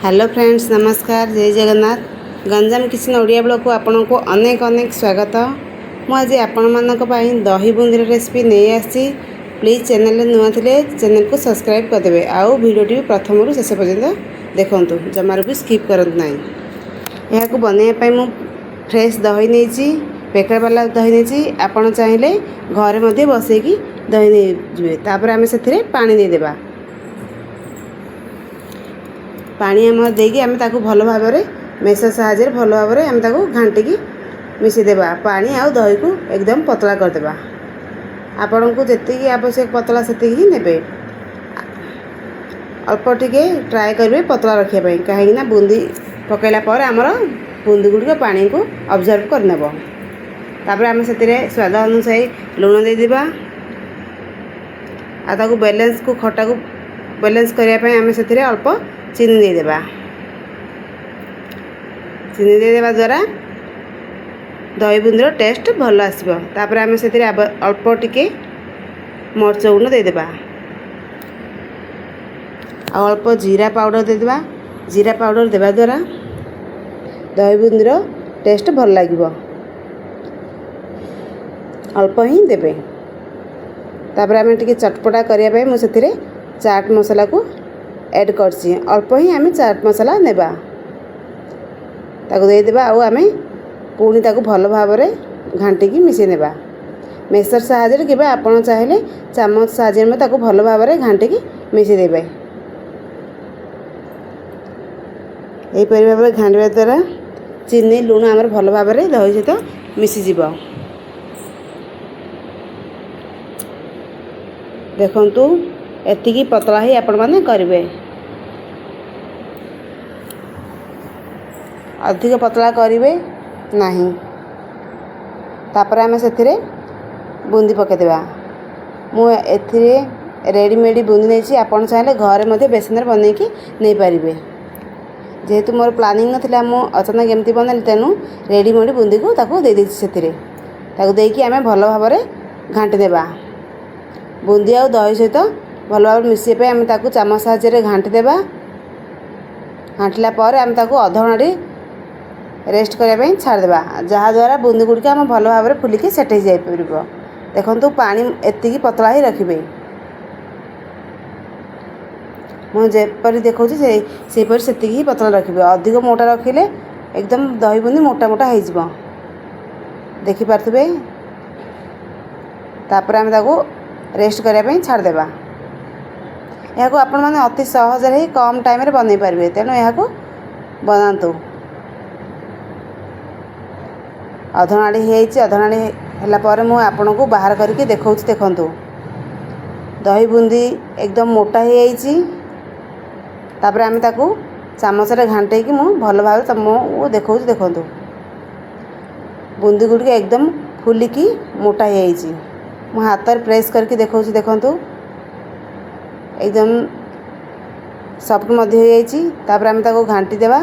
Hello friends, नमस्कार, जय Jagannath. Ganjam kitchen Odia blog को आपन को अनेक अनेक स्वागत। मुझे आपण मानक दही बूंदी रेसिपी नहीं आसी। प्लीज चैनल नुआ थे चैनल को सब्सक्राइब करदे। आउ वीडियोटी प्रथम शेष पर्यंत देखूँ, जमार भी स्किप करत नहीं। यह बनवाई मु फ्रेश दही नहीं, पैकेट वाला दही नहीं। आपड़ चाहिए घरे बसैकी दही नहीं जी। तापर आम से पानी देदेबा। पानी आम देकी आम ताकू भल भाव मेसर साहाଯ୍य भल भाव आम ताकू घांटिकी मिसेदेबा। पानी आउ दही को एकदम पतला करदेबा। आपण को जी आवश्यक पतला से ही नेबे। अल्प टिके ट्राए करेंगे पतला रखापी, कहीं बूंदी पकईला आमर बूंदी गुड़िक पानी को ऑब्जर्व करनेब। तापर आम से स्वाद अनुसार लुण देदेबा। आताकू बैलेंस को खटा को बैलेंस करने आम से अल्प चीनी देदेबा। चीनी देदेबा द्वारा दही बूंदीर टेस्ट भल आसब। तापर आम से अल्प टिके मरच गुंड देदेबा। अल्प जीरा पाउडर देदेबा। जीरा पाउडर देवा द्वारा दही बूंदीर टेस्ट भल लगे। अल्प ही देबे। तापर आम टिके चटपटा करने मुझे चाट मसला को ऐड करछि। अल्प ही आम चाट मसला नेबा, ताको देदेबा। आउ आम पुणी ताको भल भाव घांटिकी मिसई नेबा। मेसर साहाଯ୍य कि आपण चाहिए चामच साहाଯ୍य ताको भल भाव घांटिकी मिसई देबे। यहीपरि भाव घांटा द्वारा चीनी लुण आमर भल भाव दही सहित मिसीज। देखंतु एतिकी पतला ही आपण माने करिवे। अधिक पतला करिवे नहीं। तापर आम से बूंदी पकईदेवा। मु एथिरे रेडीमेड बूंदी नहीं। आपन चाहिए घरे बेसन बनईकी नहीं पारे। जेहेतु मोर प्लानिंग नाला मु अचानक एमती बनैली, तेणु रेडीमेड बूंदी को ताकू दे देकी आम भल भाव घांटी देबा। बूंदी आ दही सहित भल भाव मिसई आम ताकू चामच साहाଯ୍य घांटी देबा। घांटिला पर आम ताकू अध घंटे रेस्ट करने छाड़देबा, जहाद्वारा बूंदी गुड़िक आम भल भाव फुलिकी सेट हो जापर। देखो पानी एतिकी पतला ही रखिए। मुझे देखा से ही पतला रखिए। अधिक मोटा रखिले एकदम दही बूंदी मोटा मोटा हो देखिपे। तापर आम ताकू रेस्ट करने छाड़देबा। यह आपण मैंने अति सहज ही कम टाइम बनई पारे, तेणु यह बनातु। अधनाड़ी अधनाड़ी है मु आपन को बाहर करके देखा। देखु दही बूंदी एकदम मोटा हो। तापर आम ताकू चामच घांटे मु भल भाव तुमको देखा। देखु बूंदी गुड़िक एकदम फुलिकी मोटा हो। मु हाथ प्रेस करके देखा। देखु एकदम सफ्ट हो। तापर आम ताकू घांटी देवा।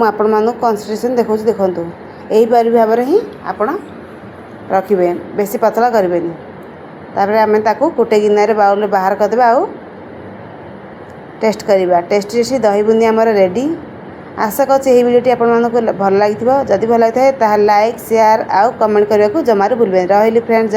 आपण मानू कंसिस्टेंसी देखा। देखु यहीपरि भाव ही आपण रखिए, बेसी पतला करें। तापर आम ताकू गोटे गिनारे बाउल बाहर करदे। आउ टेस्ट करवा। टेस्टी दही बूंदी आमर रेडी। आशा करछि यही वीडियोटी आपण मानक भल लगी। जदि भल लगी लाइक शेयर आउ कमेंट करने को जमार भूलबे। रही फ्रेंड्स।